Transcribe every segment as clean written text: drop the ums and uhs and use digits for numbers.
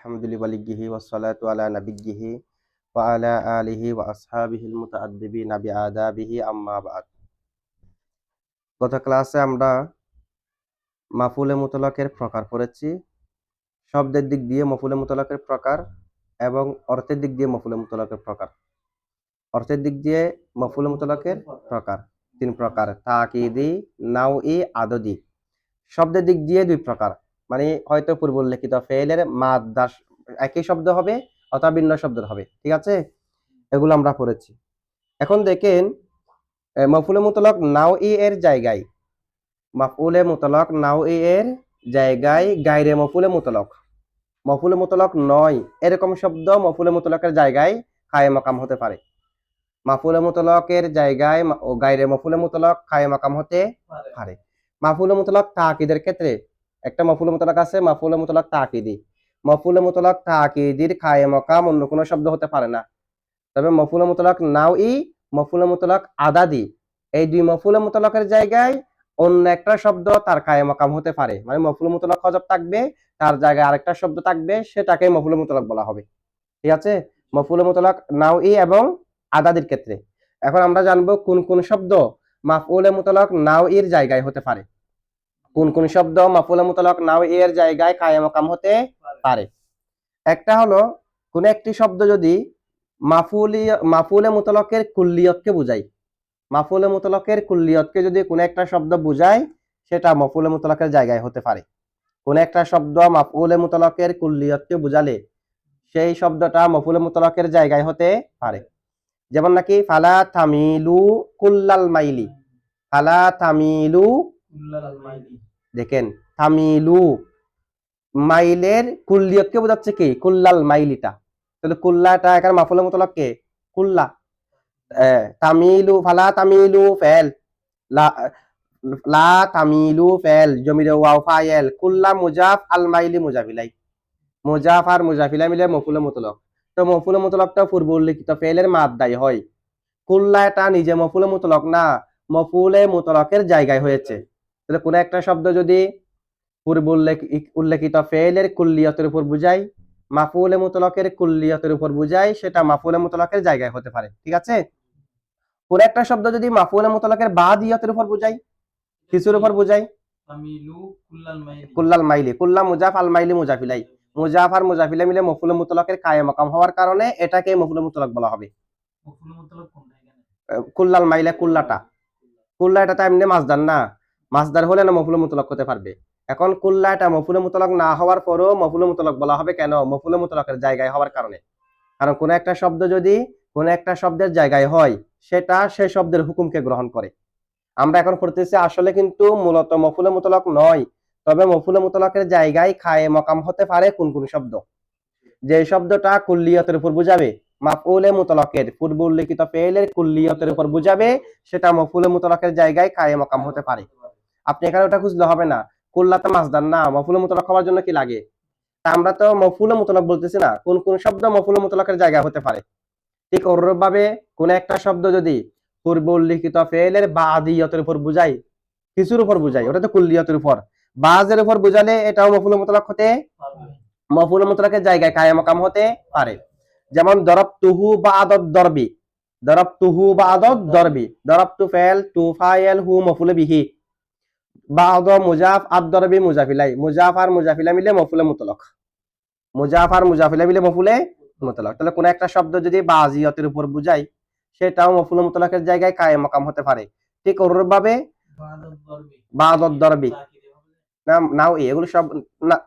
হামদুলি ওয়ালিগিহি ওয়াসসালাতু আলা নাবিয়্যিহি ওয়া আলা আলিহি ওয়া আসহাবিহিল মুতাআদ্দিবিনা বিআদাবিহি আম্মা বা'দ। গত ক্লাসে আমরা মাফউলে মুতলাকের প্রকার পড়েছি। শব্দের দিক দিয়ে মাফউলে মুতলাকের প্রকার এবং অর্থের দিক দিয়ে মাফউলে মুতলাকের প্রকার। অর্থের দিক দিয়ে মাফউলে মুতলাকের প্রকার তিন প্রকার: তাকিদি, নাওই, আদদি। শব্দের দিক দিয়ে দুই প্রকার, মানে হয়তো পূর্ব উল্লেখিত ফেলের মাদ্দা একই শব্দ হবে অথবা ভিন্ন শব্দ হবে। ঠিক আছে, এগুলো আমরা পড়েছি। এখন দেখেন মাফউলে মুতলাক নাওই এর জায়গায়, মাফউলে মুতলাক নাওই এর জায়গায় গায়রে মাফউলে মুতলাক নয় এরকম শব্দ মাফউলে মুতলাকের জায়গায় কায়েম মাকাম হতে পারে। মাফউলে মুতলাকের জায়গায় গায়রে মাফউলে মুতলাক কায়েম মাকাম হতে পারে। মাফউলে মুতলাক তাকিদের ক্ষেত্রে একটা মাফউলে মুতলাক আছে, মাফউলে মুতলাক তাকিদি। মাফউলে মুতলাক তাকিদির কায়েম মাকাম অন্য কোনো শব্দ হতে পারে না। তবে মাফউলে মুতলাক নাওই, মাফউলে মুতলাক আদাদি, এই দুই মাফউলে মুতলাকের জায়গায় অন্য একটা শব্দ তার কায়েম মাকাম হতে পারে। মানে মাফউলে মুতলাক হযফ থাকবে, তার জায়গায় আরেকটা শব্দ থাকবে, সেটাকে মাফউলে মুতলাক বলা হবে। ঠিক আছে, মাফউলে মুতলাক নাওই এবং আদাদির ক্ষেত্রে। এখন আমরা জানবো কোন কোন শব্দ মাফউলে মুতলাক নাওইর জায়গায় হতে পারে, কোন কোন শব্দ মাফউলে মুতলাক নাওইর জায়গায় কায়েম মাকাম হতে পারে। একটা হলো কোন একটি শব্দ যদি মাফউলে মুতলাকের কুল্লিয়তকে বোঝায়, মাফউলে মুতলাকের কুল্লিয়তকে যদি কোন একটা শব্দ বোঝায়, সেটা মাফউলে মুতলাকের জায়গায় হতে পারে। কোন একটা শব্দ মাফউলে মুতলাকের কুল্লিয়তকে বোঝালে সেই শব্দটা মাফউলে মুতলাকের জায়গায় হতে পারে। যেমন নাকি ফালা তামিলু কুল্লাল মাইলি, ফালা তামিলু কুল্লাল মাইলি। দেখেন তামিলু মাইলের কুল্লিয়তকে বোঝাচ্ছে কি? কুল্লাল মাইলিটা। তাহলে কুল্লাটা এখানে মাফউলে মুতলাক কে? কুল্লা। তামিলু, ফালা তামিলু ফেল, লা তামিলু ফেল, জমিরে ওয়াও ফাইল, কুল্লা মুজাফ, আল মাইলি মুজাফিলাই। মুজাফ আর মুজাফিলাই মিলে মাফউলে মুতলাক। তো মাফউলে মুতলাকটা পূর্ব উল্লেখিত ফেলের মাদ্দাই হয়। কুল্লা এটা নিজে মাফউলে মুতলাক না, মাফউলে মুতলাকের জায়গায় হয়েছে। তাহলে কোন একটা শব্দ যদি পূর্ব উল্লেখিত ফেলের কুল্লিয়তের উপর বুঝায়, মাফউলে মুতলাকের কুল্লিয়তের উপর বুঝায়, সেটা মাফউলে মুতলাকের জায়গায় হতে পারে। ঠিক আছে, কোন একটা শব্দ যদি মাফউলে মুতলাকের বাদিয়তের উপর বুঝায়, কিছুর উপর বুঝায়, কুল্লাল মাইলি, কুল্লা মুজাফ, আল মাইলি মুজাফিলাই, মুজাফ আর মুজাফিলাই মিলে মাফউলে মুতলাকের কায়েম মাকাম হওয়ার কারণে এটাকে মাফউলে মুতলাক বলা হবে। কুল্লাল মাইলে, কুল্লাটা, কুল্লা এটা তো এমনি মাসদার না, মাসদার হলে না মাফউলে মুতলাক হতে পারবে। এখন কুল্লা এটা মাফউলে মুতলাক না হওয়ার পরও মাফউলে মুতলাক বলা হবে কেন? মাফউলে মুতলাকের জায়গায় হওয়ার কারণে। কারণ কোন একটা শব্দ যদি কোন একটা শব্দের জায়গায় হয়, সেটা সেই শব্দের হুকুমকে গ্রহণ করে। আমরা এখন পড়তেছি আসলে কিন্তু মূলত মাফউলে মুতলাক নয়, তবে মাফউলে মুতলাকের জায়গায় কায়েম মাকাম হতে পারে কোন কোন শব্দ। যে শব্দটা কুল্লিয়তের উপর বুঝাবে, মাফউলে মুতলাকের পূর্ব উল্লেখিত ফেলের কুল্লিয়তের উপর বুঝাবে, সেটা মাফউলে মুতলাকের জায়গায় কায়েম মাকাম হতে পারে। আপনি এখানে ওটা খুঁজলে হবে না, কুল্লাতে মাসদার না, মাফউলে মুতলাক হওয়ার জন্য কি লাগে? আমরা তো মাফউলে মুতলাক বলতেছি না, কোন কোন শব্দ মাফউলে মুতলাকের জায়গায় হতে পারে। ঠিক অনুরূপভাবে কোন একটা শব্দ যদি পূর্ব উল্লেখিত ফেলের বাদিয়তের উপর বুঝায়, কিছুর উপর বুঝায়, ওটা তো কুল্লিয়তের উপর, বাজের উপর বুঝালে এটাও মাফউলে মুতলাক হতে, মাফউলে মুতলাকের জায়গায় কায়েম মাকাম হতে পারে। যেমন দরবতুহু বা'দাদ দরবি, দরবতুহু বা'দাদ দরবি, দরবতু ফেল, তু ফাইল, হু মাফউলে বিহি, বা'দ মুজাফ, আদ দরবি মুজাফিলাই, মুজাফ আর মুজাফিলাই মিলে মাফউলে মুতলাক, মুজাফ আর মুজাফিলাই মিলে মাফউলে মুতলাক। তাহলে কোন একটা শব্দ যদি বাজিয়তের উপর বুঝায়, সেটাও মাফউলে মুতলাকের জায়গায় কায়েম মাকাম হতে পারে। ঠিক অনুরূপভাবে বা'দাদ দরবি, নাও এগুলো সব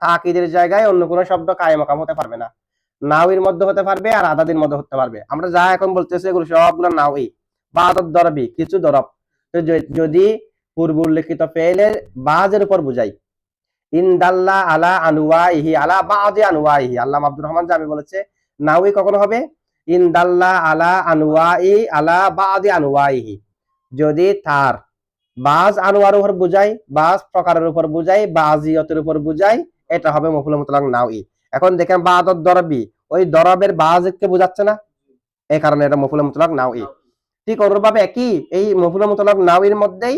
তাকিদের জায়গায় অন্য কোনো শব্দ কায়েম মাকাম হতে পারবে না। নাওয়ের মধ্যে হতে পারবে আর আদাদির মধ্যে হতে পারবে। আমরা যা এখন বলতেছি এগুলো সবগুলো নাওই। বা'দাদ দরবি, কিছু দরব, তো যদি পূর্ব উল্লেখিত ফেলের বাজের উপর বুঝাই, ইনদাল্লা আলা আনওয়াইহি, আলা বাদি আনওয়াইহি, আল্লামা আব্দুর রহমান জামি বলেছে নাওই কখনো হবে ইনদাল্লা আলা আনওয়াই, আলা বাদি আনওয়াইহি, যদি তার বাজ আনোয়ার উপর বুঝাই, বাজ প্রকারের উপর বুঝাই, বাজিয়তের উপর বুঝাই, এটা হবে মাফউলে মুতলাক নাওই। এখন দেখেন বা'দাদ দরবি, ওই দরবের বাজকে বোঝাচ্ছে না, এই কারণে এটা মাফউলে মুতলাক নাওই। ঠিক অনুরূপভাবে একই এই মাফউলে মুতলাক নাওইর মধ্যেই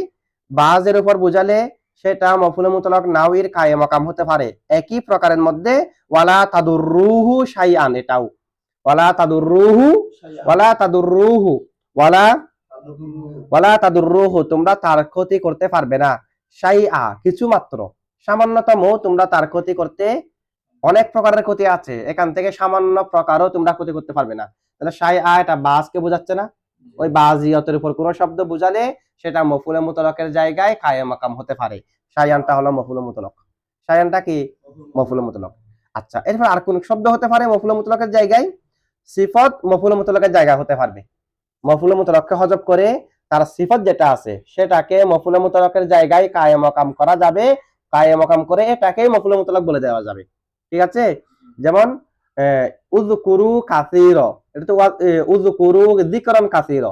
বাজের উপর বুঝালে সেটা মফুলে মুতলাক নাউইর কায়েম মাকাম হতে পারে। একই প্রকারের মধ্যে ওয়ালা তাদুররুহু শাইআন, এটাও ওয়ালা তাদুররুহু ওয়ালা তাদুররুহু ওয়ালা ওয়ালা তাদুররুহু, তোমরা তার ক্ষতি করতে পারবে না, শাইআ কিছু মাত্র, সামান্যতম তোমরা তার ক্ষতি করতে, অনেক প্রকারের ক্ষতি আছে, এখান থেকে সামান্য প্রকারও তোমরা ক্ষতি করতে পারবে না। তাহলে শাইআ এটা বাসকে বোঝাচ্ছে না? ওই বাজিয়তের উপর কোন শব্দ বুঝালে সেটা মফুলে মুতলাকের জায়গায় কায়েম মাকাম হতে পারে। শাইআনটা হলো মফুলে মুতলাক। শাইআনটা কি? মফুলে মুতলাক। আচ্ছা, এরপর আর কোন শব্দ হতে পারে মফুলে মুতলাকের জায়গায়? সিফত মফুলে মুতলাকের জায়গায় হতে পারবে। মফুলে মুতলাককে হযফ করে তার সিফত যেটা আছে সেটাকে মফুলে মুতলাকের জায়গায় কায়েম মাকাম করা যাবে। কায়েম মাকাম করে এটাকেই মফুলে মুতলাক বলে দেওয়া যাবে। ঠিক আছে? যেমন উযকুরু কাসীরা, এটা তো উযকুরু যিকরান কাসীরা,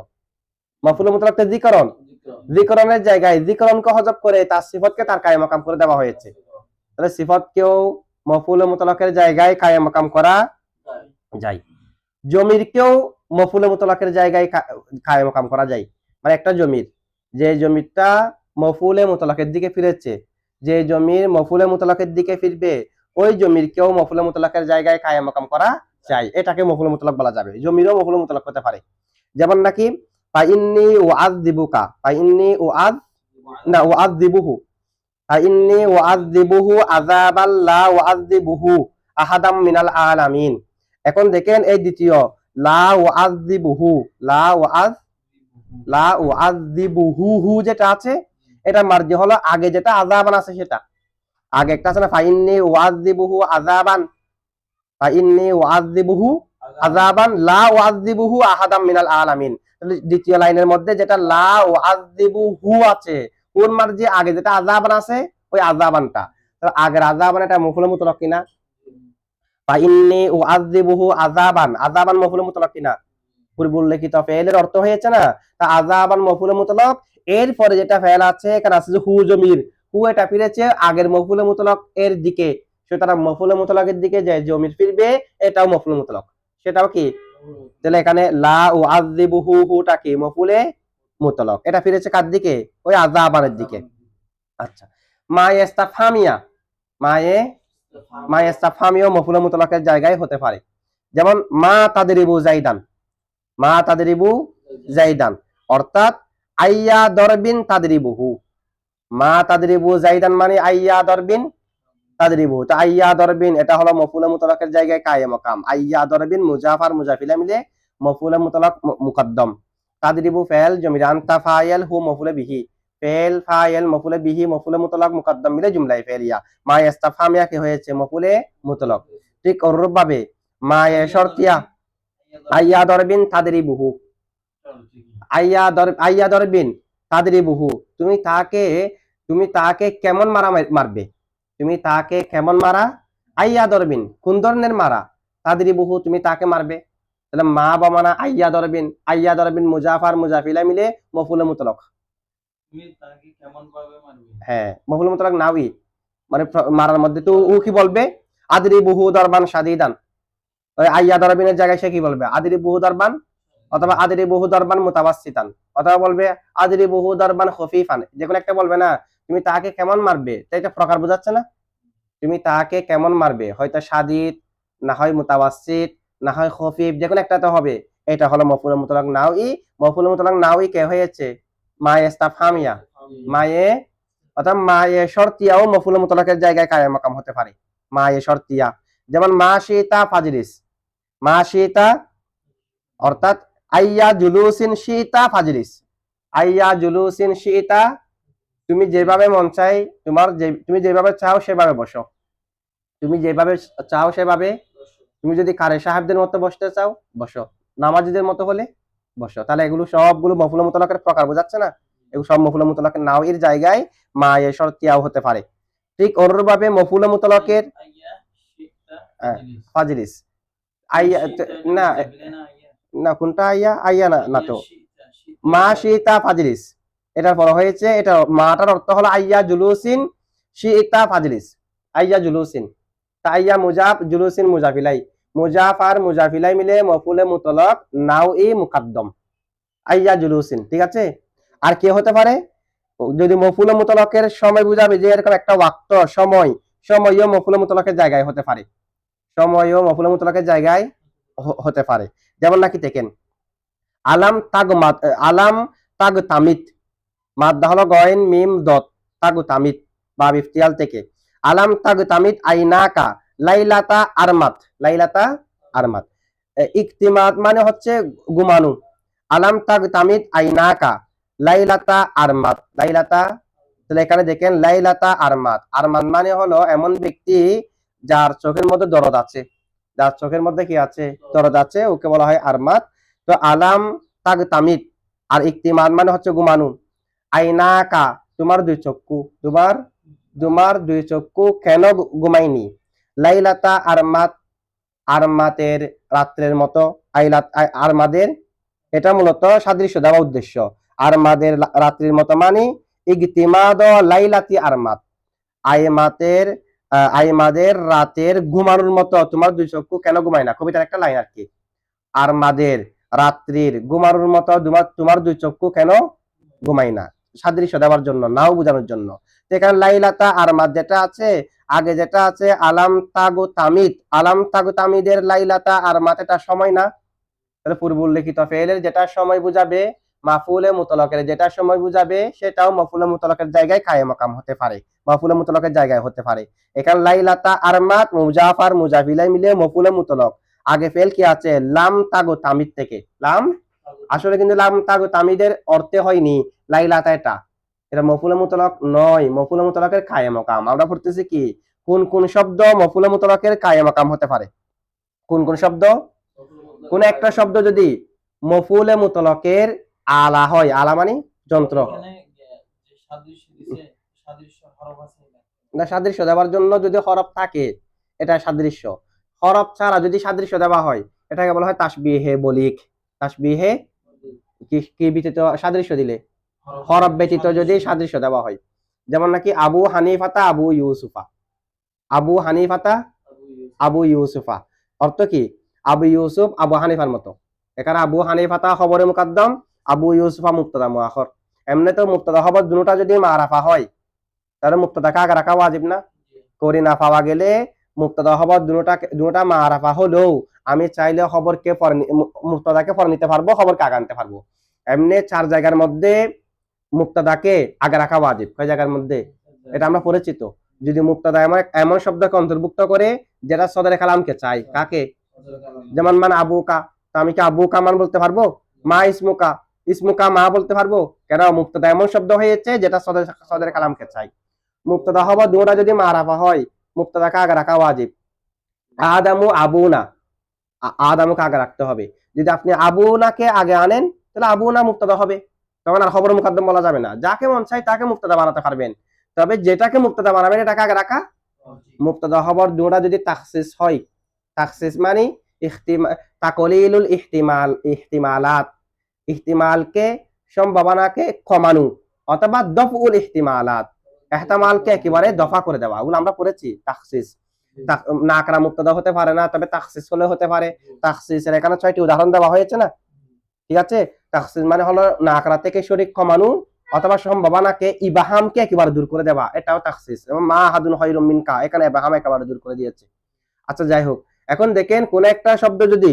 মাফউল মুতলাকটা যিকরণ, যিকরণের জায়গায় যিকরণকে হযফ করে তার সিফতকে তার কায়েম মাকাম করে দেওয়া হয়েছে। তাহলে সিফতকেও মাফউল মুতলাকের জায়গায় কায়েম মাকাম করা যায়। জমিরকেও মাফউল মুতলাকের জায়গায় কায়েম মাকাম করা যায়। মানে একটা জমির, যে জমিরটা মাফউল মুতলাকের দিকে ফিরেছে, যে জমির মাফউল মুতলাকের দিকে ফিরবে, ওই জমিরকেও মাফউল মুতলাকের জায়গায় কায়েম মাকাম করা যায়। এটাকে মাফউল মুতলাক বলা যাবে। জমিরও মাফউল মুতলাক হতে পারে। যেমন নাকি ফাইন্নী উআযযিবুকা, ফাইন্নী উআযযিবুহু, ফাইন্নী উআযযিবুহু আযাবাল লা উআযযিবুহু আহাদাম মিনাল আলামিন। এখন দেখেন এই দ্বিতীয় লা উআযযিবুহু, লা উআযযিবুহু যেটা আছে এটা মার্জি হলো আগে যেটা আযাবান আছে সেটা। আগে একটা আছে না ফাইন্নী উআযযিবুহু আযাবান, ফাইন্নী উআযযিবুহু আযাবান লা উআযযিবুহু আহাদাম মিনাল আলামিন। দ্বিতীয় লাইনের মধ্যে যেটা লা উআযযিবুহু আছে, ওর মার্জি আগে যেটা আযাবান আছে ওই আযাবানটা, তো আগের আযাবান এটা মাফউল মুতলাক কিনা? ফাইন্নী উআযযিবুহু আযাবান, আযাবান মাফউল মুতলাক কিনা? পূর্ব উল্লেখিত ফেলের অর্থ হয়েছে না, তা আযাবান মাফউল মুতলাক। এরপরে যেটা ফেল আছে এখানে আছে যে হু জমির, হু এটা ফিরেছে আগের মাফউল মুতলাক এর দিকে, সুতরাং মাফউল মুতলাকের দিকে যে জমির ফিরবে এটাও মাফউল মুতলাক, সেটাও কি? তাহলে এখানে লা উআযযিবুহু হুটা কি? মাফউলে মুতলাক। এটা ফিরেছে কার দিকে? ওই আযাবানের দিকে। আচ্ছা, মা ইস্তাফহামিয়া, মা ইস্তাফহামিও মাফউল মুতলাকের জায়গায় হতে পারে। যেমন মা তাদরিবু জাইদান, মা তাদরিবু জাইদান, অর্থাৎ আইয়া দরবিন তাদরিবুহু, মা তাদরিবু জাইদান মানে আইয়া দরবিন তাদরিবু। তো আইয়া দরবিন এটা হলো মাফউল মুতলাকের জায়গায় কায়েম মাকাম। আইয়া দরবিন মুজাফ আর মুজাফিলা মিলে মাফউল মুতলাক মুকদ্দম। তাদরিবু ফাইল জমির, আনতা ফাইল, হু মাফউল বিহি, ফাইল ফাইল মাফউল বিহি মাফউল মুতলাক মুকদ্দম মিলে জুমলায়ে ফাইলিয়া। মা ইস্তাফহামিয়া কি হয়েছে? মাফউল মুতলাক। ঠিক অনুরূপভাবে মা শর্তিয়া আইয়া দরবিন তাদরিবুহু, আইয়া দরবিন তাদরিবুহু, তুমি তাকে কেমন মারবে, তুমি তাকে কেমন মারা? আইয়া দরবিন কোন ধরনের মারা? তাদরিবুহু তুমি তাকে মারবে। তাহলে মা বা মানা আইয়া দরবিন মুজাফার মুজাফিলা মিলে মাফউল মুতলাক। তুমি তাকে কেমন ভাবে মারবে? হ্যাঁ, মাফউল মুতলাক নাওই, মানে মারার মধ্যে তো ও কি বলবে? আদরিবুহু দরবান শাদীদান। ওই আইয়া দরবিনের জায়গায় সে কি বলবে? আদরিবুহু দরবান, অথবা আদরিবুহু দরবান মুতাওয়াসসিতান, অথবা বলবে আদরিবুহু দরবান খফিফান, যে কোনো একটা বলবে না। তুমি তাকে কেমন মারবে, তাই এটা প্রকার বোঝাচ্ছে না? তুমি তাকে কেমন মারবে, হয়তো শাদীদ, না হয় মুতাওয়াসসিত, না হয় খফিফ, যে কোনো একটা তো হবে। এটা হলো মাফউল মুতলাক নাওই। মাফউল মুতলাক নাওই কে হয়েছে? মা ইস্তাফহামিয়া, মায়ে, অর্থাৎ মা এ শর্তিয়াও মাফউল মুতলাকের জায়গায় কায়েম মাকাম হতে পারে। মা এ শর্তিয়া, যেমন মা শিতা ফাজলিস, মা শিতা অর্থাৎ আইয়া জুলুসিন শিতা ফাজলিস, আইয়া জুলুসিন শিতা, তুমি যেভাবে মন চাই, তুমি যেভাবে চাও সেভাবে বসো, তুমি যেভাবে চাও সেভাবে, তুমি যদি কারি সাহেবদের মতো বসতে চাও বসো, নামাজীদের মতো হলে বসো। তাহলে এগুলো সবগুলো মাফউল মুতলাকের প্রকার বোঝাচ্ছে না? এগুলো সব মাফউল মুতলাকের নাও এর জায়গায় মা এ শর্তিয়াও হতে পারে। ঠিক অনুরূপভাবে মাফউল মুতলাকের ফাজলিস, আইয়া না না কোনটা আইয়া? আইয়া না তো, মা শিতা ফাজলিস, এটার পর হয়েছে, এটা মাটার অর্থ হলো আইয়া জুলুসিন শিতা ফাজলিস, আইয়া জুলুসিন। তা আইয়া মুজাফ, জুলুসিন মুজাফিলাই, মুজাফ আর মুজাফিলাই মিলে মাফউল মুতলাক নাও ই মুকদ্দম, আইয়া জুলুসিন। ঠিক আছে? আর কে হতে পারে? যদি মফুল মুতলাকের সময় বুঝাবে যে এরকম একটা ওয়াক্ত সময়, সময়ও মফুল মুতলাকের জায়গায় হতে পারে, সময়ও মফুল মুতলাকের জায়গায় হতে পারে। যেমন নাকি দেখেন আলাম তাগ আলাম তাগ তামিদ, মাদ্দা হলো গয়েন মিম দত, তাগু তামিদ বা ইফতিয়াল থেকে। আলাম তাগু তামিদ আইনাকা লাইলাতা আরমাত, লাইলাতা আরমাত। ইকতিমাত মানে হচ্ছে ঘুমানো। আলাম তাগু তামিদ আইনাকা লাইলাতা আরমাত, লাইলাতা। তাহলে এখানে দেখেন লাইলাতা আরমাত, আরমাত মানে হলো এমন ব্যক্তি যার চোখের মধ্যে দরদ আছে, যার চোখের মধ্যে কি আছে, দরদ আছে, ওকে বলা হয় আরমাত। তো আলাম তাগ তামিদ আর ইকতিমাত মানে হচ্ছে ঘুমানো। আইনাকা তোমার দুই চক্ষু, তোমার তোমার দুই চক্ষু কেন ঘুমায়নি। লাইলাতা আরমাত, আরমাতের রাত্রের মতো। আরমাদের এটা মূলত সাদৃশ্য দেওয়া উদ্দেশ্য। আরমাদের রাত্রির মতো মানে ইগতিমাদ লাইলাতি আরমাত, আইমাতের আইমাদের রাতের ঘুমানোর মতো তোমার দুই চক্ষু কেন ঘুমায় না, কবিতার একটা লাইন আর কি। আরমাদের রাত্রির ঘুমানোর মতো তোমার দুই চক্ষু কেন ঘুমাই না, সাদৃশ্য দেওয়ার জন্য, নাও বোঝানোর জন্য। এখানে লাইলাতা আরমাদ যেটা আছে, আগে যেটা আছে আলাম তাগু তামিদ, আলাম তাগু তামিদের লাইলাতা আরমাদ, এটা সময় না। তাহলে পূর্ব উল্লেখিত ফেলের যেটা সময় বুঝাবে, মাফুলে মুতলাকের যেটা সময় বুঝাবে, সেটাও মাফুলে মুতলাকের জায়গায় কায়েম মাকাম হতে পারে, মাফুলে মুতলাকের জায়গায় হতে পারে। এখানে লাইলাতা আরমাদ মুজাফার মুজাফিলাই মিলে মাফুলে মুতলক। আগে ফেল কি আছে লাম তাগু তামিদ থেকে, লাম আসলে কিন্তু লাম তাগু তামিদের অর্থে হয়নি লাইলাতা, এটা এটা মফুলে মুতলাক নয়, মফুলে মুতলাকের কায়েম মাকাম। আমরা পড়তেছি কি কোন কোন শব্দ মফুলে মুতলাকের কায়েম মাকাম হতে পারে, কোন কোন শব্দ। কোন একটা শব্দ যদি মফুলে মুতলাকের আলা হয়, আলা মানে যন্ত্র, এখানে যে সাদৃশ্য দিছে, সাদৃশ্য হরফ আছে না? না সাদৃশ্য দেওয়ার জন্য যদি হরফ থাকে এটা সাদৃশ্য, হরফ ছাড়া যদি সাদৃশ্য দেওয়া হয় এটাকে বলা হয় তাসবিহে বলিক। তাসবিহে কি কি ব্যতীত সাদৃশ্য দিলে, হরফ ব্যতীত যদি সাদৃশ্য দেওয়া হয়। যেমন নাকি আবু হানিফাতা আবু ইউসুফা, আবু হানিফাতা আবু ইউসুফা, অর্থ কি আবু ইউসুফ আবু হানিফার মতো। এখানে আবু হানিফাতা খবরে মুকাদ্দম, আবু ইউসুফা মুবতাদা মুআখর। এমনি তো মুবতাদা খবর দুটোটা যদি মারাফা হয় তাহলে মুবতাদাকে আগে রাখা ওয়াজিব না। করিনা পাওয়া গেলে মুবতাদা খবর দুটোটা মারাফা হলেও আমি চাইলে খবরকে মুবতাদাকে পরে নিতে পারবো, খবরকে আগে আনতে পারবো। এমনি চার জায়গার মধ্যে মুবতাদাকে আগে রাখা ওয়াজিব, কয় জায়গার মধ্যে, এটা আমরা পরিচিত। যদি মুবতাদা এমন শব্দকে অন্তর্ভুক্ত করে যেটা সদরে কালামকে চাই, কাকে, যেমন মান আবুকা, তো আমি কি আবুকা মান বলতে পারবো, মা ইসমুকা, ইসমুকা মা বলতে পারবো, কেন মুবতাদা এমন শব্দ হয়েছে যেটা সদরে কালামকে চাই। মুবতাদা হওয়া দুটা যদি মারাফা হয় মুবতাদাকে আগে রাখা ওয়াজিব। আদামু আবুনা, আদামুকে আগে রাখতে হবে। যদি আপনি আবুনাকে আগে আনেন তাহলে আবুনা মুবতাদা হবে, তখন আর খবর মুকদ্দম বলা যাবে না। যাকে মন চাই তাকে মুবতাদা বানাতে পারবেন, তবে যেটাকে মুবতাদা বানাবেন এটাকে আগে রাখা। মুবতাদা খবর দুটা যদি তাখসিস হয়, তাখসিস মানে তাকলিলুল ইহতিমাল, ইহতিমালাত, ইহতিমালকে সম্ভাবনাকে কমানো, অথবা দফউল ইহতিমালাত, ইহতিমালকে একেবারে দফা করে দেওয়া, ওগুলো আমরা পড়েছি। তাখসিস নাকরা মুবতাদা হতে পারে না, তবে তাখসিস হলে হতে পারে। তাখসিসের এখানে 6টি উদাহরণ দেওয়া হয়েছে না, ঠিক আছে। তাখসিস মানে হলো নাকরা থেকে শরীক কমানো অথবা সম্ভাবনাকে ইবাহামকে একেবারে দূর করে দেওয়া, এটাও তাখসিস। এবং মা হাদুন খায়রুম মিনকা, এখানে ইবাহাম একেবারে দূর করে দিয়েছে। আচ্ছা যাই হোক, এখন দেখেন কোন একটা শব্দ যদি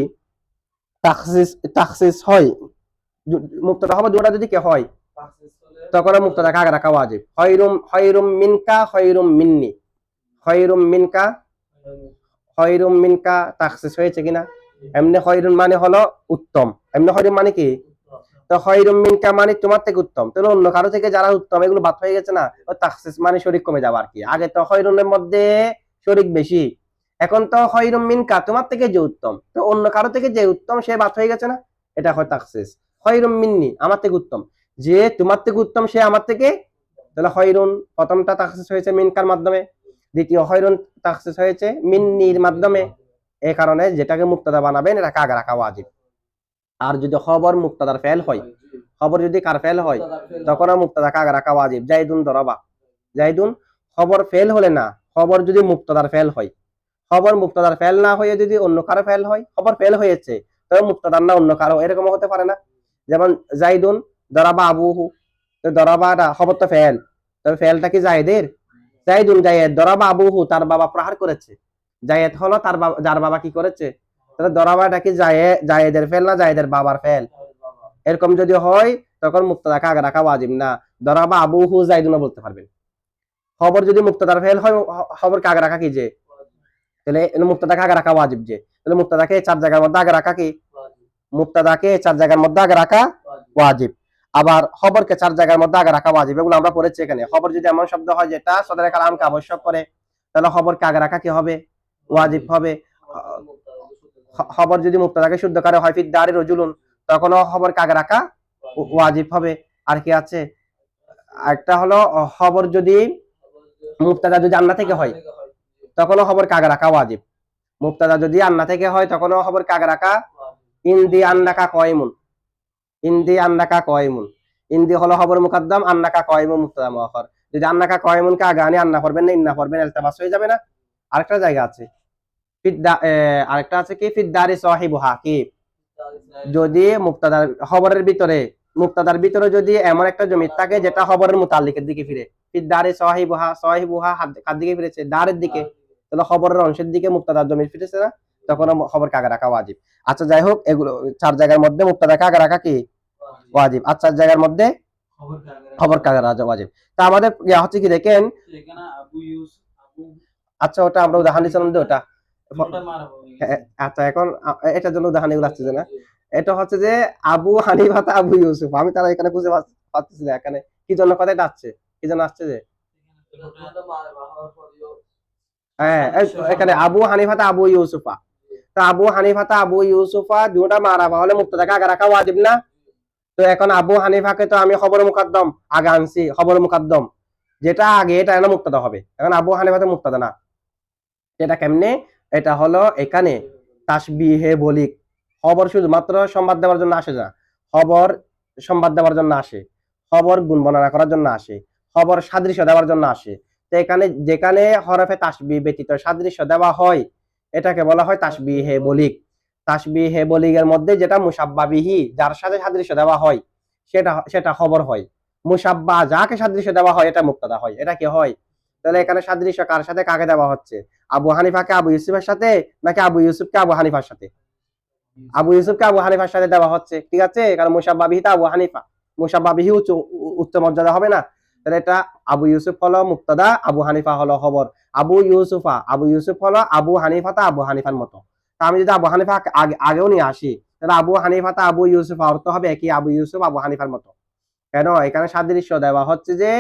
তাখসিস হয়, মুবতাদা হবে দুটো যদি কে হয় তখন মুবতাদাকে আগে রাখা ওয়াজিব। খায়রুম মিনকা খায়রুম মিন্নি, খায়রুম মিনকা খায়রুম মিনকা তাখসিস হয়েছে কিনা। এমনি খায়রুন মানে হলো উত্তম, এমনি খায়রুম মানে কি, তো খায়রুম মিনকা মানে তোমার থেকে উত্তম, তাহলে অন্য কারো থেকে যারা উত্তম এগুলো বাদ হয়ে গেছে না, ও তাখসিস মানে শরীক কমে যাওয়া আর কি। আগে তো খায়রুনের মধ্যে শরীক বেশি, এখন তো খায়রুম মিনকা তোমার থেকে যে উত্তম, তো অন্য কারো থেকে যে উত্তম সে বাদ হয়ে গেছে না, এটা হয় তাখসিস। খায়রুম মিন্নি আমার থেকে উত্তম, যে তোমার থেকে উত্তম সে আমার থেকে, তাহলে খায়রুন প্রথমটা তাখসিস হয়েছে মিনকার মাধ্যমে, দ্বিতীয় খায়রুন তাখসিস হয়েছে মিন্নির মাধ্যমে। এই কারণে যেটাকে মুবতাদা বানাবেন এটাকে আগে রাখা ওয়াজিব। আর যদি খবর মুবতাদার ফেল হয়, খবর যদি কার ফেল হয় তখন মুবতাদাকে আগে রাখা ওয়াজিব। জাইদুন দরাবা, জাইদুন খবর ফেল হলে না, খবর যদি মুবতাদার ফেল হয়, খবর মুবতাদার ফেল না হয়ে যদি অন্য কারো ফেল হয়, খবর ফেল হয়েছে তবে মুবতাদার না অন্য কারো, এরকম হতে পারে না। যেমন জাইদুন দরাবা আবুহু, তো দরাবাটা খবর তো ফেল, তবে ফেলটা কি জায়েদের? জাইদুন জায়েদ, দরাবা আবুহু, তার বাবা প্রহার করেছে। জায়েদ হলো তার বাবা, যার বাবা কি করেছে। তাহলে দরাবাটা কি জায়েদের ফেল না জায়েদের বাবার ফেল? বাবা এরকম যদি হয় তখন মুক্তাদাকে আগে রাখা ওয়াজিব না, দরাবা আবুহু জাইদুনও বলতে পারবেন। খবর যদি মুক্তাদার ফেল হয়, খবরকে আগে রাখা কি যে, তাহলে মুক্তাদাকে আগে রাখা ওয়াজিব যে, তাহলে মুক্তাদাকে 4 জায়গার মধ্যে আগে রাখা কি, মুক্তাদাকে 4 জায়গার মধ্যে আগে রাখা ওয়াজিব। আবার খবরকে 4 জায়গার মধ্যে আগে রাখা ওয়াজিব, এগুলো আমরা পড়েছি এখানে। খবর যদি এমন শব্দ হয় যেটা সদরে কালামকে আবশ্যক করে, তাহলে খবরকে আগে রাখা কি হবে, ওয়াজিব হবে। খবর যদি মুক্তাদাকে শুদ্ধ করে হয় ফিদ দারি রজুলুন, তখনও খবরকে আগে রাখা ওয়াজিব হবে। আর কি আছে, একটা হলো খবর যদি মুক্তাদা যদি আন্না থেকে হয়, তখনও খবরকে আগে রাখা ওয়াজিব। মুক্তাদা যদি আন্না থেকে হয়, তখনও খবরকে আগে রাখা। ইন্দি আন্নাকা কয়মুন, ইন্দি আন্নাকা কয়মুন, ইন্দি হলো খবর মুকদ্দম, আন্নাকা কয়মুন মুক্তাদা মুআখার। যদি আন্নাকা কয়মুনকে আগে আনি আন্না পড়বেন না ইন্না পড়বেন, ইলতিবাস হয়ে যাবে না। আরেকটা জায়গা আছে আরেকটা আছে কি ফিদ্দারি সাহিবুহা, কি যদি মুক্তাদার খবরের ভিতরে, মুক্তাদার ভিতরে যদি এমন একটা জমি থাকে যেটা খবরের মুতাল্লিকের দিকে ফিরে, ফিদ্দারি সাহিবুহা, সাহিবুহা কার দিকে ফিরেছে, দারের দিকে, তাহলে খবরের অংশের দিকে মুক্তাদার জমি ফিরেছে না, তখন খবরকে আগে রাখা ওয়াজিব। আচ্ছা যাই হোক, এগুলো 4 জায়গার মধ্যে মুক্তাদাকে আগে রাখা কি ওয়াজিব, আর 4 জায়গার মধ্যে খবরকে আগে রাখা ওয়াজিব। তা আমাদের ইয়া হচ্ছে কি দেখেন, এখানে আবু ইউসুফ আবু আচ্ছা ওটা আমরা উদাহরণ দিছিলাম যে ওটা। দুটোটা মারা হবে আচ্ছা এখন এটার জন্য উদাহরণ এগুলো আসছে না। এটা হচ্ছে যে আবু হানিফা তা আবু ইউসুফ, আমি তারা এখানে খুঁজে পাচ্ছি না এখানে কি জন্য কথাটা আসছে, কি জন্য আসছে যে, দুটোটা মারা হওয়ার পরেও হ্যাঁ এখানে আবু হানিফা তা আবু ইউসুফা, তো আবু হানিফা তা আবু ইউসুফা দুটা মারাফা হলে মুক্তাদাকে আগে রাখা ওয়াজিব না। তো এখন আবু হানিফাকে তো আমি খবর মুকদ্দম আগে আনছি, খবর মুকদ্দম যেটা আগে এটা না মুক্তাদা হবে, এখন আবু হানিফা তো মুক্তাদা না। এটা কেমনে, এটা হলো এখানে তাসবিহে বলিক, খবর শুধুমাত্র সংবাদ দেওয়ার জন্য আসে না, খবর সংবাদ দেওয়ার জন্য আসে, খবর গুণ বর্ণনা করার জন্য আসে, খবর সাদৃশ্য দেওয়ার জন্য আসে। তো এখানে যেখানে হরফে তাসবিহ ব্যতীত সাদৃশ্য দেওয়া হয়, এটাকে বলা হয় তাসবিহে বলিক। তাসবিহে বলিগের মধ্যে যেটা মুসাব্বা বিহি, যার সাথে সাদৃশ্য দেওয়া হয়, সেটা সেটা খবর হয়। মুসাব্বা যাকে সাদৃশ্য দেওয়া হয় এটা মুক্তাদা হয়। এটা কি হয়, তাহলে এখানে সাদৃশ্য কার সাথে কাকে দেওয়া হচ্ছে, আবু হানিফাকে আবু ইউসুফের সাথে, নাকি আবু ইউসুফকে আবু হানিফার সাথে? আবু ইউসুফকে আবু হানিফার সাথে দেওয়া হচ্ছে, ঠিক আছে, কারণ মুসাব্বা বিহি আবু হানিফা, মুসাব্বা বিহি উচ্চ মর্যাদা হবে না। তাহলে এটা আবু ইউসুফ হলো মুক্তাদা, আবু হানিফা হলো খবর। আবু ইউসুফ হলো আবু হানিফা তা আবু হানিফার মতো। তা আমি যদি আবু হানিফা আগেও নিয়ে আসি, তাহলে আবু হানিফা তা আবু ইউসুফ অর্থ হবে একই, আবু ইউসুফ আবু হানিফার মতো। কেন, এখানে সাদৃশ্য দেওয়া হচ্ছে যে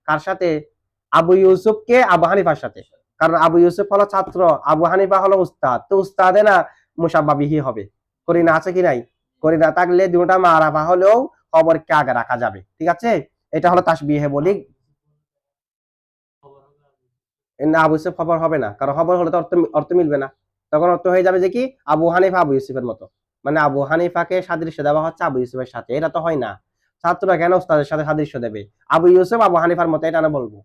কার সাথে, আবু ইউসুফকে আবু হানিফার সাথে, কারণ আবু ইউসুফ হলো ছাত্র, আবু হানিফা হলো উস্তাদ, তো উস্তাদে না মুসাব্বা বিহি হবে। করিনা আছে কি নাই, করিনা থাকলে দুটা মারাফা হলেও খবরকে আগে রাখা যাবে, ঠিক আছে। এটা হলো তাসবিহে বলি। না আবু ইউসুফ খবর হবে না, কারণ খবর হলে তো অর্থ মিলবে না, তখন অর্থ হয়ে যাবে যে কি আবু হানিফা আবু ইউসুফের মতো, মানে আবু হানিফাকে সাদৃশ্য দেওয়া হচ্ছে আবু ইউসুফের সাথে, এটা তো হয় না। ছাত্ররা কেন উস্তাদের সাথে সাদৃশ্য দেবে, আবু ইউসুফ আবু হানিফার মতো এটা না বলবো,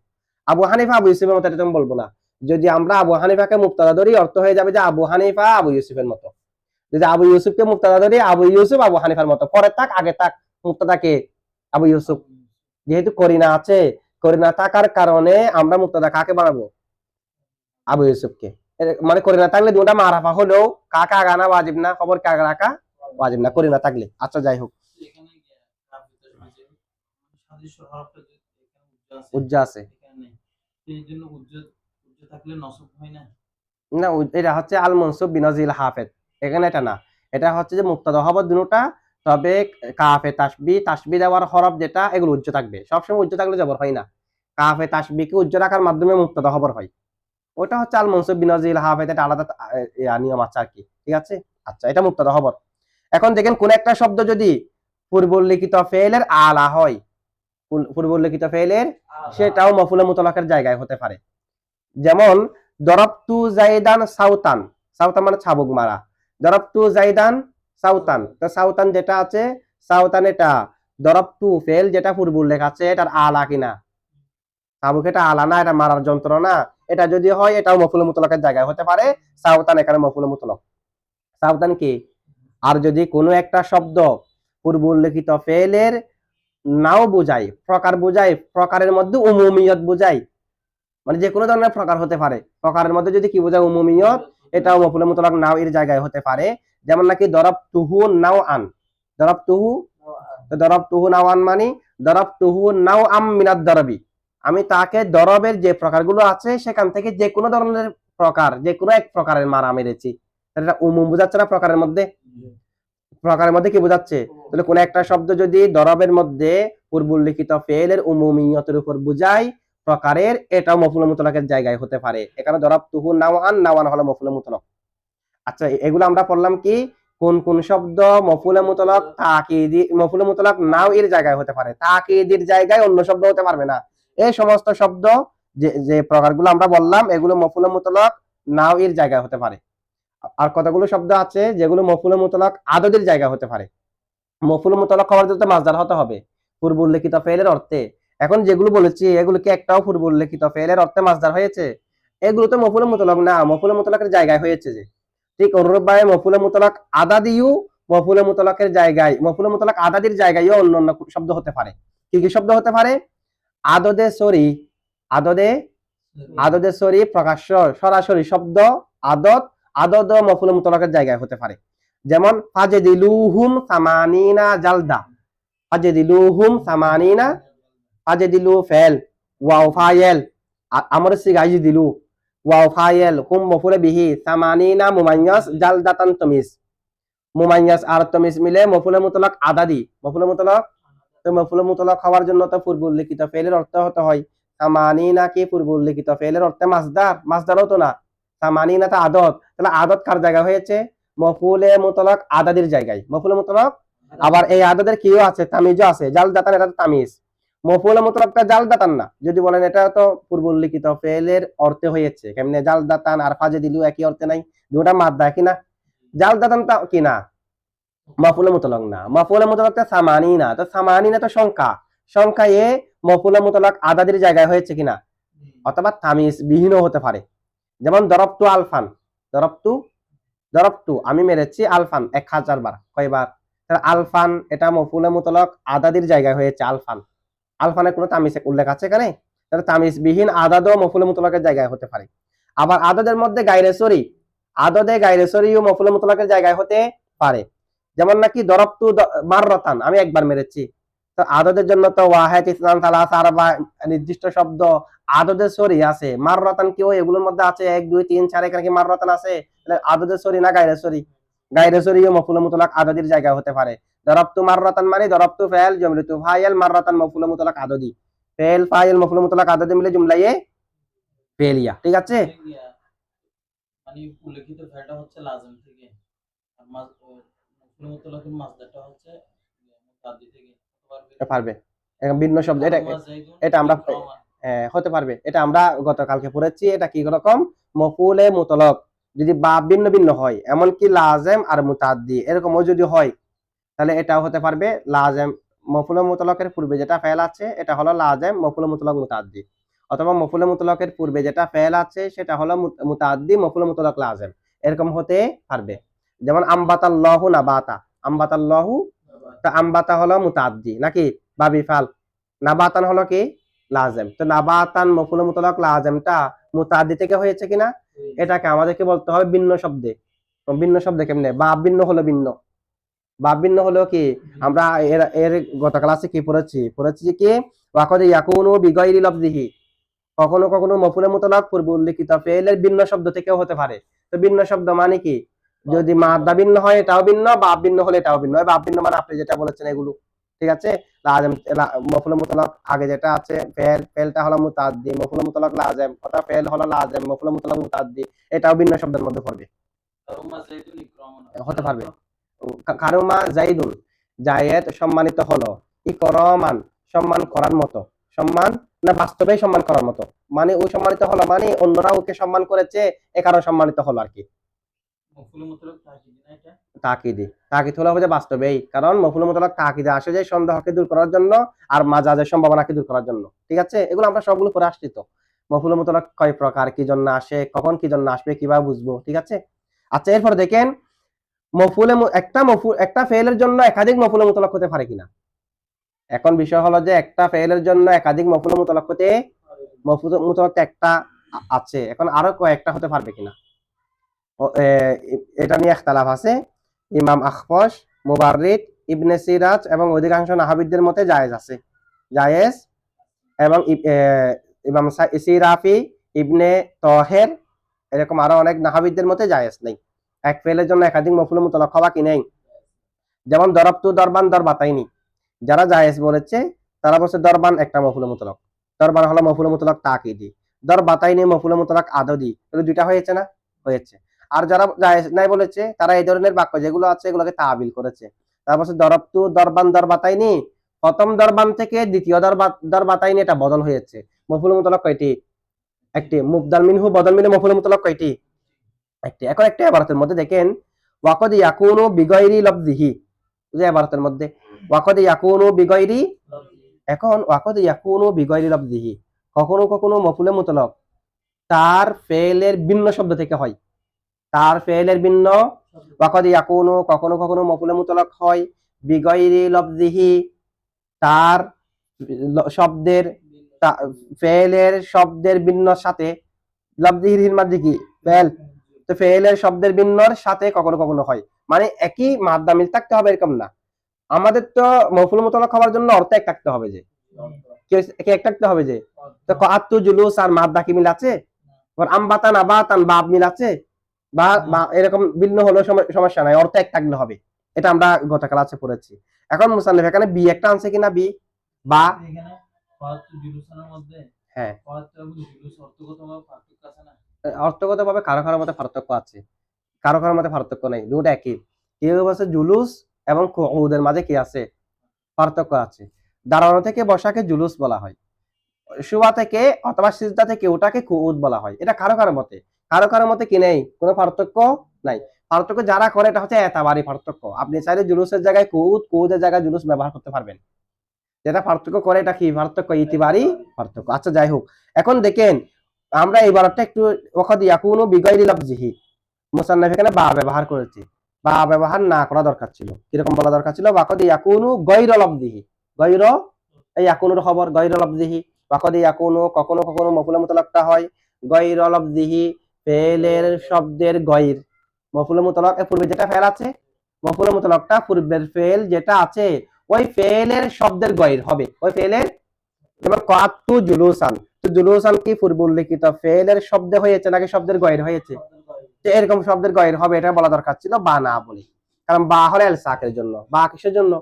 আবু হানিফা আবু ইউসুফের মতো এটা তুমি বলবো না। যদি আমরা আবু হানিফাকে মুক্তাদা ধরি, অর্থ হয়ে যাবে যে আবু হানিফা আবু ইউসুফের মতো। যদি আবু ইউসুফকে মুক্তাদা ধরি, আবু ইউসুফ আবু হানিফার মতো, পরে থাক আগে থাক মুক্তাদাকে আবু ইউসুফ, যেহেতু করিনা আছে, করিনা থাকার কারণে আমরা মুক্তাদা কাকে বানাবো, আবু ইউসুফকে। মানে করিনা থাকলে দুটা মারাফা হলেও কাকা আগানা ওয়াজিব না, খবর কাকা রাখা ওয়াজিব না করিনা থাকলে। আচ্ছা যাই হোক, এখানে সাদৃশ্য হরফটা যে এখানে উজ্জা আছে এখানে নেই, এই জন্য উজ্জা থাকলে নসব হয় না। না, এটা হচ্ছে আল মনসুব বিনাজিল হাফেজ, এখানে এটা না, এটা হচ্ছে যে মুক্তাদা খবর দুটোটা, তবে কাফে তাসবি দেওয়ার হরফ যেটা এগুলো উজ্জ থাকবে, সবসময় উজ্জ থাকলে জবর হয় না। কাফে তাসবিকে উজ্জ রাখার মাধ্যমে মুক্তাদা খবর হয়, ওটা হচ্ছে আল মনসুব বিনাজিল হাফেজ, এটা আলাদা নিয়ম আছে আর কি, ঠিক আছে। আচ্ছা এটা মুক্তাদা খবর। এখন দেখেন কোন একটা শব্দ যদি পূর্বলিখিত ফেলের আলা হয়, পূর্বলিখিত ফেলের, সেটাও মফুলে মুতলাকের জায়গায় হতে পারে। যেমন দরবতু জাইদান সাউতান, সাউতান মানে ছাবুক মারা, দরবতু জাইদান সাউতান, তো সাউতান যেটা আছে, সাউতান এটা দরবতু ফেল যেটা পূর্ব উল্লেখ আছে, এটার আলা কিনা, ছাবুক এটা আলা না, এটা মারার যন্ত্র না, এটা যদি হয় এটাও মফুলে মুতলাকের জায়গায় হতে পারে, সাউতান এখানে মফুলে মুতলক, সাউতান কি। আর যদি কোনো একটা শব্দ পূর্ব উল্লেখিত ফেলের নাও বোঝায়, প্রকার বোঝায়, প্রকারের মধ্যে উমুমিয়ত বোঝায়, মানে যে কোনো ধরনের প্রকার হতে পারে। প্রকারের মধ্যে যদি কি বোঝায় উমুমিয়ত, এটাও মফুলে মুতলাক নাও এর জায়গায় হতে পারে। যেমন নাকি দরাবতুহু নাও আন, দরাবতুহু, তো দরাবতুহু নাও আন মানে দরাবতুহু নাও আম মিনাদ দরবি, আমি তাকে দরবের যে প্রকারগুলো আছে সেখান থেকে যে কোনো ধরনের প্রকার, যে কোনো এক প্রকারের মারা মেরেছি। তাহলে এটা উমুম বোঝাচ্ছে না প্রকারের মধ্যে? প্রকারের মধ্যে কি বোঝাচ্ছে? তাহলে কোন একটা শব্দ যদি দরবের মধ্যে পূর্বউল্লিখিত ফেলের উমুমিয়তের উপর বুঝায় প্রকারের, এটাও মফুলে মুতলাকের জায়গায় হতে পারে। এখানে দরাবতুহু নাওয়ান, নাওয়ান হলো মফুলে মুতলাক। আচ্ছা, এগুলো আমরা পড়লাম কি কোন কোন শব্দ মফুলে মুতলাক তাকিদি, মফুলে মুতলাক নাও এর জায়গায় হতে পারে, তাকিদির জায়গায় অন্য শব্দ হতে পারবে না। এই সমস্ত শব্দ যে যে প্রকারগুলো আমরা বললাম এগুলো মফুলে মুতলাক নাও এর জায়গায় হতে পারে। আর কতগুলো শব্দ আছে যেগুলো মফুলে মুতলাক আদদের জায়গা হতে পারে। মফুল মুতলাক হওয়ার জন্য মাসদার হতে হবে পূর্ব উল্লেখিত ফেলের অর্থে। এখন যেগুলো বলেছি এগুলো কি একটাও পূর্ব উল্লেখিত ফেলের অর্থে মাসদার হয়েছে? এগুলো তো মফুল মুতলাক না, মফুল মুতলাকের জায়গায় হয়েছে। যে ঠিক অনুরূপভাবে মফুল মুতলাক আদাদিও মফুল মুতলাকের জায়গায়, মফুল মুতলাক আদাদির জায়গায়ও অন্য অন্য শব্দ হতে পারে। কি কি শব্দ হতে পারে? আদদে সরি, আদদে, আদদে সরি প্রকাশ্য সরাসরি শব্দ আদত, আদদ মফুল মুতলাকের জায়গায় হতে পারে। যেমন ফাজেদিলুহুম সামানিনা জালদা, ফাজেদিলুহুম সামানিনা, ফাজেদিলু ফেল, ওয়াও ফাইল, আমর সিগাই দিলু, ওয়াও ফাইল, হুম মফুলে বিহি, সামানিনা মুমাইয়াস, জালদাতান তমিজ, মুমাইয়াস আর তমিজ মিলে মফুলে মুতলাক আদাদি। মফুলে মুতলাক, তো মফুলে মুতলাক হওয়ার জন্য তো পূর্ব উল্লেখিত ফেলের অর্থ হতে হয়। সামানিনা কি পূর্ব উল্লেখিত ফেলের অর্থে মাসদার? মাসদারও তো না, সামানিনা তো আদত। তাহলে আদত কার জায়গায় হয়েছে? মফুলে মুতলাক আদাদির জায়গায়, মফুলে মুতলাক। আবার এই আদদের কিও আছে, তামিজও আছে, জাল দাতান, এটা তো তামিজ। মফুলে মুতলাকটা জাল দাতান না, যদি বলেন এটা তো পূর্ব উল্লেখিত ফেলের অর্থে হয়েছে। কেমনে? জাল দাতান আর ফাজে দিলু একই অর্থে নাই, দুটা মাদ্দা কি না? জাল দাতান তা কি না, মাফুলে মুতলাক না। মাফুলে মুতলাক তো সামানিনা, তো সামানিনা তো সংখ্যা, সংখ্যা এ মফুলে মুতলাক আদাদির জায়গায় হয়েছে কিনা, অথবা তামিজ বিহীনও হতে পারে। যেমন দরবতু আলফান, দরবতু, দরবতু আমি মেরেছি আলফান 1000 বার, কয়বার? তাহলে আলফান এটা মফুলে মুতলাক আদাদির জায়গায় হয়েছে আলফান। আলফানের কোনো তামিজ উল্লেখ আছে এখানে? তাহলে তামিজ বিহীন আদাদও মফুলে মুতলাকের জায়গায় হতে পারে। আবার আদদের মধ্যে গায়রে সরি, আদদে গায়রে সরিও মফুলে মুতলাকের জায়গায় হতে পারে। যেমন নাকি দরবতু মাররাতান, আমি একবার মেরেছি। তো আদদের জন্য তো ওয়াহিদ, ইসনান, সালাসা, আরবা নির্দিষ্ট শব্দ আদদের সরি আছে। মাররাতান কিও এগুলোর মধ্যে আছে 1 2 3 4, এখানে কি মাররাতান আছে? তাহলে আদদের সরি না গায়রে সরি? গায়রে সরিও মফুলে মুতলাক আদদির জায়গায় হতে পারে। দরবতু মাররাতান মানে দরবতু ফাইল, জুমলাতু ফাইল, মাররাতান মফুলে মুতলাক আদদি, ফাইল ফাইল মফুলে মুতলাক আদদি মিলে জুমলায়ে ফেলিয়া। ঠিক আছে? মানে উল্লেখিত ফেলটা হচ্ছে লাজিম থেকে, আর মফুলে মুতলাকের মাসদারটা হচ্ছে মুতাদ্দি থেকে পারবে ভিন্ন শব্দ। এটা এটা আমরা হতে পারবে, এটা আমরা গতকালকে পড়েছি। এটা কি রকম? মফুলে মুতলাক যদি বা ভিন্ন ভিন্ন হয়, এমনকি লাজেম আর মুতাদ্দি এরকমও যদি হয়, তাহলে এটাও হতে পারবে লাজেম। মফুলে মুতলাকের পূর্বে যেটা ফেল আছে এটা হলো লাজেম, মফুলে মুতলাক মুতাদ্দি। অথবা মফুলে মুতলাকের পূর্বে যেটা ফেল আছে সেটা হলো মুতাদ্দি, মফুলে মুতলাক লাজেম, এরকম হতে পারবে। যেমন আম্বাতাল্লাহু নাবাতা, আম্বাতাল্লাহু, তা আম্বাতা হলো মুতাদ্দি নাকি বাবি ফাল, নাবাতান হলো কি লাজেম। তো নাবাতান মফুলে মুতলাক লাজেমটা মুতাদ্দি থেকে হয়েছে কিনা, এটাকে আমাদেরকে বলতে হবে ভিন্ন শব্দে। ভিন্ন শব্দে কেমনে? বা ভিন্ন হলো ভিন্ন, বা ভিন্ন হলো কি আমরা এর গত ক্লাসে কি পড়েছি যে কি ওয়াকাদ ইয়াকুনু বিগাইরি লফজিহি, কখনো কখনো মফুলে মুতলাক পূর্ব উল্লেখিত ফেলের ভিন্ন শব্দ থেকেও হতে পারে। তো ভিন্ন শব্দ মানে কি? যদি মাদ্দা ভিন্ন হয় এটাও ভিন্ন, বা ভিন্ন হলে এটাও ভিন্ন। বা ভিন্ন মানে আপনি যেটা বলেছেন এগুলো। ঠিক আছে? লাজেম মফুলে মুতলাক আগে যেটা আছে ফেল, ফেলটা হলো মুতাদ্দি, মফুলে মুতলাক লাজেম, অর্থাৎ ফেল হলো লাজেম, মফুলে মুতলাক মুতাদ্দি, এটাও ভিন্ন শব্দের মধ্যে পড়বে, হতে পারবে। কারুমা জাইদুন, জায়েদ সম্মানিত হলো, ইকরামান সম্মান করার মতো, সম্মান না বাস্তবে সম্মান করার মতো, মানে ও সম্মানিত হলো মানে অন্যরা ওকে সম্মান করেছে এ কারণে সম্মানিত হলো আর কি। মফুলে মুতলাক তাকিদ না, এটা তাকিদি, তাকিদ হলো যে বাস্তবেই, কারণ মফুলে মুতলাক তাকিদে আসে যে সন্দেহকে দূর করার জন্য আর মাজাজের সম্ভাবনাকে দূর করার জন্য। ঠিক আছে? এগুলো আমরা সবগুলো পরে আসছি। তো মফুলে মুতলাক কয় প্রকার, কি জন্য আসে, কখন কি জন্য আসবে, কিভাবে বুঝবো। ঠিক আছে? আচ্ছা, এরপর দেখেন একটা ফেলের জন্য একাধিক মফুলে মুতলাক হতে পারে কিনা। এখন বিষয় হলো যে একটা ফেলের জন্য একাধিক মফুল মুতলাক হতে মফুল মুতলাক একটা আছে, এখন আরো কয়েকটা হতে পারবে কিনা এটা নিয়ে ইখতিলাফ আছে। ইমাম আখফশ, মুবাররিদ, ইবনে সিরাজ এবং অধিকাংশ নাহাবিদের মতে জায়েজ আছে, জায়েজ। এবং ইমাম সিরাফি, ইবনে তহের, এরকম আরো অনেক নাহাবিদের মতে জায়েজ নেই। এক ফেলের জন্য একাধিক মফুল মুতলাক হওয়া কি নেই। যেমন দরবতু, দরবান, দরবাতাইনি, যারা জায়েজ বলেছে তারা বলছে দরবান একটা মফুল মুতলাক, দরবান হলো মফুল মুতলাক তাকিদি, দরবাতাইনি মফুল মুতলাক আদদি, এগুলো দুইটা হয়েছে না, হয়েছে। আর যারা জায়েজ নাই বলেছে তারা এই ধরনের বাক্য যেগুলো আছে এগুলোকে তাবিল করেছে। তারা বলছে দরবতু, দরবান, দরবাতাইনি, প্রথম দরবান থেকে দ্বিতীয় দরবাতাইনি এটা বদল হয়েছে। মফুল মুতলাক কয়টি? একটি। মুবদাল মিনহু বদল মিলে মফুল মুতলাক কয়টি? একটি। এখন একটা ইবারতের মধ্যে দেখেন ওয়াকদ ইয়াকুনু বিগাইরি লফজিহি, যে ইবারতের মধ্যে ওয়াকদ ইয়াকুনু বিগাইরি, এখন ওয়াকদ ইয়াকুনু বিগাইরি লফজিহি, কখনো কখনো মফুলে মুতলাক তার ফেলের ভিন্ন শব্দ থেকে হয়, তার ফেলের ভিন্ন। ওয়াকদ ইয়াকুনু কখনো কখনো মফুলে মুতলাক হয় বিগাইরি লফজিহি, তার শব্দের ফেলের শব্দের ভিন্ন সাথে। লফজিহির মাঝে কি ফেল, তো ফেলের শব্দের ভিন্নর সাথে কখনো কখনো হয়, মানে একই মাদ্দা মিল থাকতে হবে এরকম না। আমাদের তো মফুল মুতলাক হওয়ার জন্য অর্থ এক থাকতে হবে, যে কি এক থাকতে হবে, যে তো কাআতু জুলুস আর মাদ্দা কি মিল আছে, আর আমবাতান আবাতান বাব মিল আছে, বা এরকম ভিন্ন হলো সমস্যা নাই, অর্থ এক থাকলে হবে। এটা আমরা গত ক্লাসে পড়েছি। এখন মুসান্নিফ এখানে বি একটা আনছে কিনা, বি বা এখানে ফাতু জুলুসের মধ্যে হ্যাঁ ফাতু এবং জুলুস অর্থগতভাবে পার্থক্য আছে না? অর্থগতভাবে কারো কারোর মধ্যে পার্থক্য আছে, কারো কারোর মধ্যে পার্থক্য নেই, দুটো একই। কেউ বলছে জুলুস এবং কুউদের মাঝে কি আছে, পার্থক্য আছে। দাঁড়ানো থেকে বসাকে জুলুস বলা হয়, শুয়া থেকে অথবা সিজদা থেকে ওটাকে কুউদ বলা হয়। এটা কারো কারো মতে, কারো কারো মতে কি নেই, কোনো পার্থক্য নাই। পার্থক্য যারা করে এটা হচ্ছে এতাবারি পার্থক্য। আপনি চাইলে জুলুসের জায়গায় কুউদ, কুউদের জায়গায় জুলুস ব্যবহার করতে পারবেন। যেটা পার্থক্য করে এটা কি পার্থক্য, ইতিবারি পার্থক্য। আচ্ছা যাই হোক, এখন দেখেন আমরা এইবারটা একটু ওয়াকদ ইয়াকুনু বিগাইরি লাফজিহি, মুসান্নিফ এখানে বা ব্যবহার করেছি, বা ব্যবহার না করা দরকার ছিল। কিরকম বলা দরকার ছিল, ওয়াকদ ইয়াকুনু গায়রা লাফজিহি, গায়রা এই ইয়াকুনুর খবর গায়রা লাফজিহি। ওয়াকদ ইয়াকুনু কখনো কখনো মফুল মুতলাকটা হয় গায়রা লাফজিহি, ফেলের শব্দের গায়র। মফুল মুতলাক এর পূর্বে যেটা ফেল আছে, মফুল মুতলাকটা পূর্বের ফেল যেটা আছে ওই ফেলের শব্দের গায়র হবে, ওই ফেলের। যেমন কাতু জুলুসান, তো জুলুসান কি পূর্ব উল্লেখিত ফেলের শব্দে হয়েছে নাকি শব্দের গায়র হয়েছে, তো এরকম শব্দের গায়র হবে, এটা বলা দরকার ছিল, বা না বলি। কারণ বা হলো এল সাকের জন্য, বা কিসের জন্য,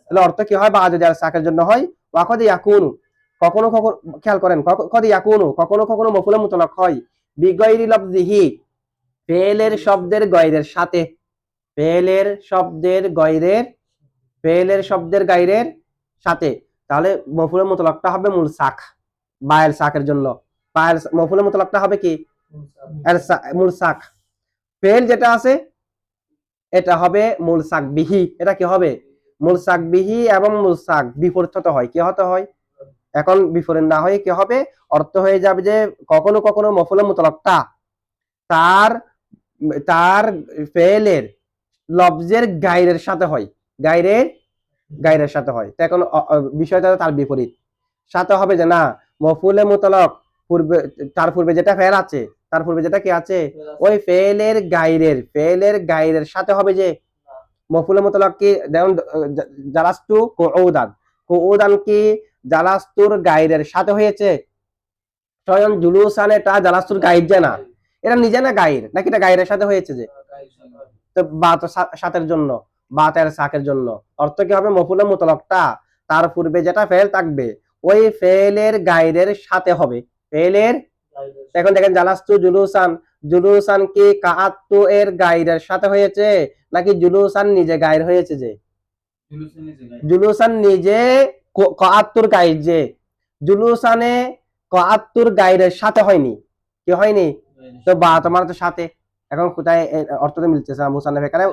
তাহলে অর্থ কি হয়, বা যদি এল সাকের জন্য হয়। ওয়াকদ ইয়াকুনু কখনো কখনো, খেয়াল করেন, কদ ইয়াকুনু কখনো কখনো মফুল মুতলাক হয় বিগাইরি লফজিহি, ফেলের শব্দের গায়রের সাথে, ফেলের শব্দের গায়রের, ফেলের শব্দের গায়রের সাথে। তাহলে মফুল মুতলাকটা হবে মুলসাক, বা এল সাকের জন্য, বা মফুল মুতলাকটা হবে কি মুলসাক। ফেল যেটা আছে এটা হবে মুলসাক বিহি, এটা কি হবে মুলসাক বিহি, এবং মুলসাক বিপরীত হতে হয়, কি হতে হয়, এখন বিপরীত না হয়ে কি হবে, অর্থ হয়ে যাবে যে কখনো কখনো মফুল মুতলাকটা তার তার ফেলের লফজের গায়রের সাথে হয়, গায়রের সাথে হয়। তো এখন বিষয়টা তার বিপরীত সাথে হবে, যে না মফুলে মুতলাক পূর্বে, তার পূর্বে যেটা ফেল আছে, তার পূর্বে যেটা কি আছে ওই ফেলের গায়রের সাথে হবে, যে মফুলে মুতলাক কি যেমন জালাস্তু কুউদান, কুউদান কি জালাস্তুর গায়রের সাথে হয়েছে, স্বয়ং জুলুসান এটা জালাস্তুর গায়র যে না, এটা নিজে না গায়র, নাকি এটা গায়রের সাথে হয়েছে, যে তো বা তো সাতের জন্য, বা তের সাকের জন্য অর্থ কি হবে, মফুলে মুতলাকটা তার পূর্বে যেটা ফেল থাকবে ওই ফেলের গায়রের সাথে হবে, ফেলের। এখন দেখেন জালাস্তু জুলুসান, জুলুসান কি কাআতু এর গায়রের সাথে হয়েছে, নাকি জুলুসান নিজে গায়র হয়েছে, যে জুলুসান নিজে কাআতুর গায়র, যে জুলুসানে কাআতুর গায়রের সাথে হয়নি, কি হয়নি, তো বা তোমার তো সাথে। এখন কোথায় অর্থটা মিলতেছে না, মুসান্নিফ এখানে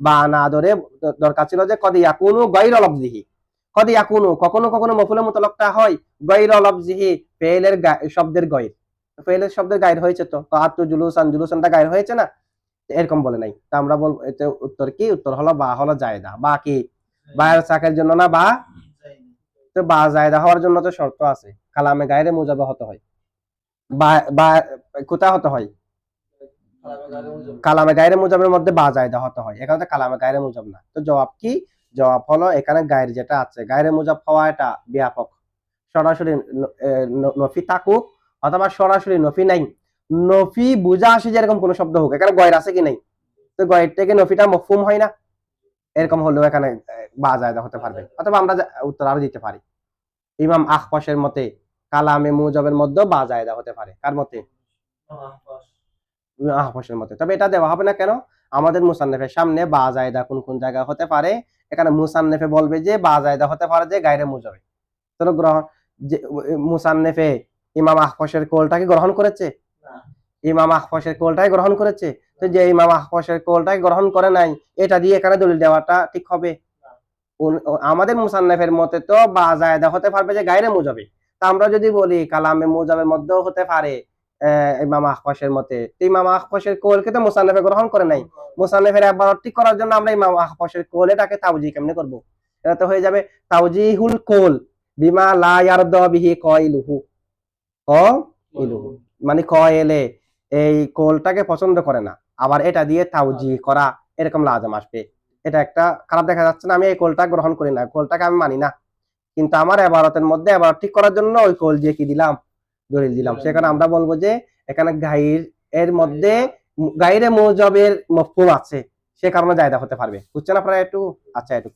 বা না ধরে দরকার ছিল যে কদ ইয়াকুনু গায়রা লফজিহি, কদ ইয়াকুনু কখনো কখনো মফুলে মুতলাকটা হয় গায়রা লফজিহি, ফেলের শব্দের গায়র, ফেলের শব্দের গায়র হয়েছে, তো কাআতু জুলুসান, জুলুসানটা গায়র হয়েছে না, এরকম বলে নাই। তা আমরা বলবো এতে উত্তর কি, উত্তর হলো বা হলো জায়দা, বা কি বায়ের সাকের জন্য না, বা তো বা জায়দা হওয়ার জন্য তো শর্ত আছে, কালামে গায়রে মুজাবে হতে হয়, বা বা কোথায় হতে হয়, কালামে গায়রে মুজাবের মধ্যে বা জায়দা হতে হয়, এখানে তো কালামে গায়রে মুজাব না। তো জবাব কি? জবাব হলো এখানে গায়ের যেটা আছে, গায়রে মুজাব হওয়া এটা ব্যাপক। সরাসরি নফি থাকুক অথবা সরাসরি নফি নাই, নফি বুঝা আসে যে এরকম কোন শব্দ হোক, এখানে গয়ের আছে কি নাই, তো গয়ের থেকে নফিটা মফহুম হয় না, এরকম হলেও এখানে বা জায়দা হতে পারবে। অথবা আমরা উত্তর আরো দিতে পারি, ইমাম আখপাশের মতে কালামে মুজাবের মধ্যে বা জায়দা হতে পারে। কার মতে? আহপাশের মতে। তবে এটা দেওয়া হবে না কেন? আমাদের মুসান্নেফের সামনে বা জায়দা কোন কোন জায়গায় হতে পারে, এখানে মুসান্নেফে বলবে যে বা জায়দা হতে পারে যে গায়রে মুজাবে। তো গ্রহণ যে মুসান্নেফে ইমাম আহপাশের কোলটাকে গ্রহণ করেছে, ইমাম আহপাশের কোলটাই গ্রহণ করেছে। তো যে ইমাম আহপাশের কোলটাই গ্রহণ করে নাই, এটা দিয়ে এখানে দলিল দেওয়াটা ঠিক হবে? আমাদের মুসান্নেফের মতে তো বা জায়দা হতে পারবে যে গায়রে মুজাবে। তা আমরা যদি বলি কালামে মুজাবের মধ্যেও হতে পারে ইমাম আখপাশের মতে, ইমাম আখপাশের কোলকে তো মুসান্নেফে গ্রহণ করে নাই, মুসান্নেফের ইবারত ঠিক করার জন্য আমরা ইমাম আখপাশের কোল এটাকে তাওজি কেমনে করব? এটা তো হয়ে যাবে তাওজিহুল কোল বিমা লা ইয়ারদা বিহি কয়লুহু, কয়লুহু মানে কয়লে এই কোলটাকে পছন্দ করে না, আবার এটা দিয়ে তাওজি করা, এরকম লাজম আসবে। এটা একটা খারাপ দেখা যাচ্ছে না? আমি এই কোলটা গ্রহণ করি না, কোলটাকে আমি মানি না, কিন্তু আমার ইবারতের মধ্যে ইবারত ঠিক করার জন্য ওই কোল দিয়ে কি দিলাম, দলিল দিলাম। সেখানে আমরা বলবো যে এখানে গাইর এর মধ্যে গাইরে মুজাবের মফহুম আছে, সে কারণে জায়দা হতে পারবে। বুঝছেন আপনারা একটু? আচ্ছা, একটু